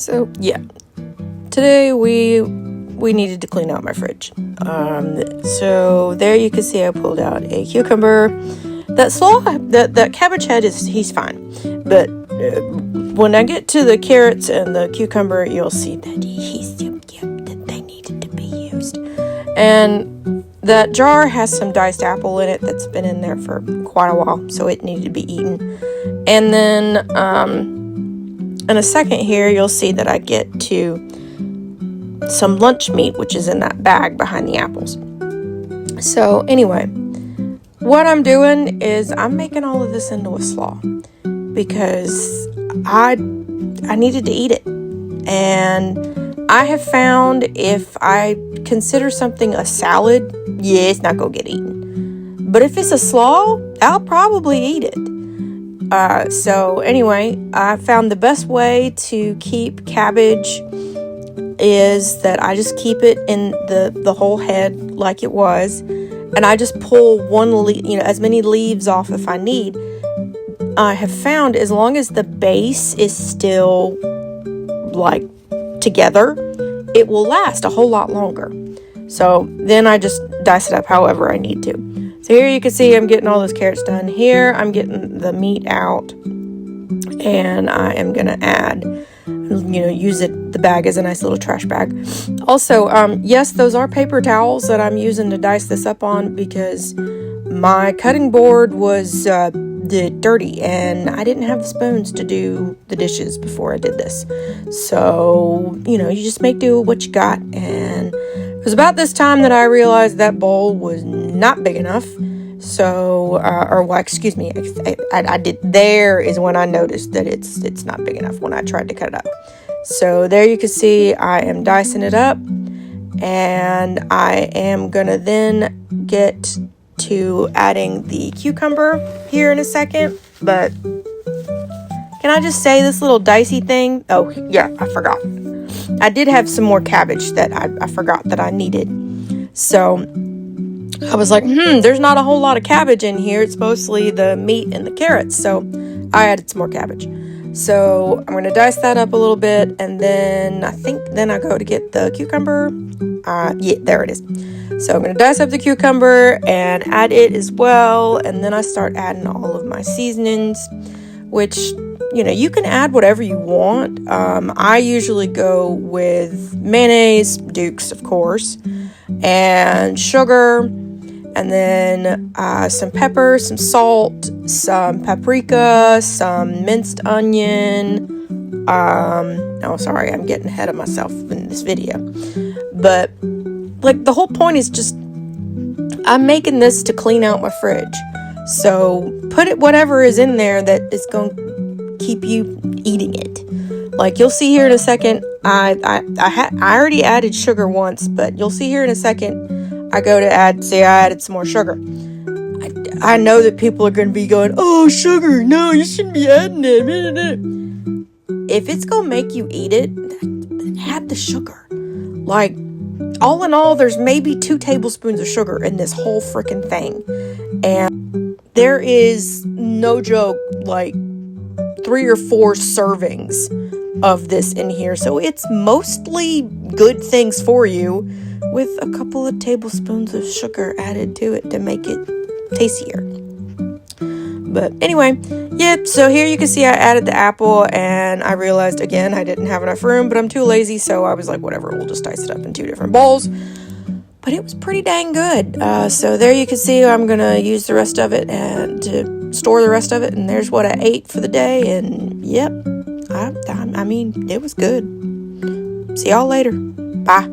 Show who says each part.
Speaker 1: So yeah, today we needed to clean out my fridge. So there you can see I pulled out a cucumber. That Slaw, that Cabbage head he's fine, but when I get to the carrots and the cucumber, you'll see that that they needed to be used. And that jar has some diced apple in it that's been in there for quite a while, so it needed to be eaten. And then in a second here, you'll see that I get to some lunch meat, which is in that bag behind the apples. So anyway, what I'm doing is I'm making all of this into a slaw because I needed to eat it. And I have found if I consider something a salad, yeah, it's not going to get eaten. But if it's a slaw, I'll probably eat it. So anyway, I found the best way to keep cabbage is that I just keep it in the whole head like it was. And I just pull as many leaves off if I need. I have found as long as the base is still like together, it will last a whole lot longer. So then I just dice it up however I need to. So here you can see I'm getting all those carrots done. Here I'm getting the meat out, and I am gonna add, use the bag as a nice little trash bag. Also, yes, those are paper towels that I'm using to dice this up on because my cutting board was dirty and I didn't have the spoons to do the dishes before I did this. So, you just make do with what you got. And it was about this time that I realized that bowl was not big enough. So, there is when I noticed that it's not big enough when I tried to cut it up. So there you can see I am dicing it up, and I am gonna then get to adding the cucumber here in a second. But can I just say this little dicey thing? Oh yeah, I forgot. I did have some more cabbage that I forgot that I needed. So I was like, there's not a whole lot of cabbage in here. It's mostly the meat and the carrots. So I added some more cabbage. So I'm going to dice that up a little bit. And then I go to get the cucumber. Yeah, there it is. So I'm going to dice up the cucumber and add it as well. And then I start adding all of my seasonings, which, you can add whatever you want. I usually go with mayonnaise, Duke's, of course, and sugar. And then some pepper, some salt, some paprika, some minced onion. Sorry, I'm getting ahead of myself in this video. But, the whole point is just, I'm making this to clean out my fridge. So, put whatever is in there that is going to keep you eating it. You'll see here in a second, I already added sugar once, but you'll see here in a second, I added some more sugar. I know that people are going to be going, oh, sugar, no, you shouldn't be adding it. If it's going to make you eat it, add the sugar. All in all, there's maybe 2 tablespoons of sugar in this whole freaking thing. And there is, no joke, 3 or 4 servings of this in here. So it's mostly good things for you, with a couple of tablespoons of sugar added to it to make it tastier. But anyway, so here you can see I added the apple, and I realized again I didn't have enough room, but I'm too lazy, so I was like, whatever, we'll just dice it up in 2 different bowls. But it was pretty dang good. So there you can see I'm gonna use the rest of it and to store the rest of it, and there's what I ate for the day. And yep, I mean, it was good. See y'all later. Bye.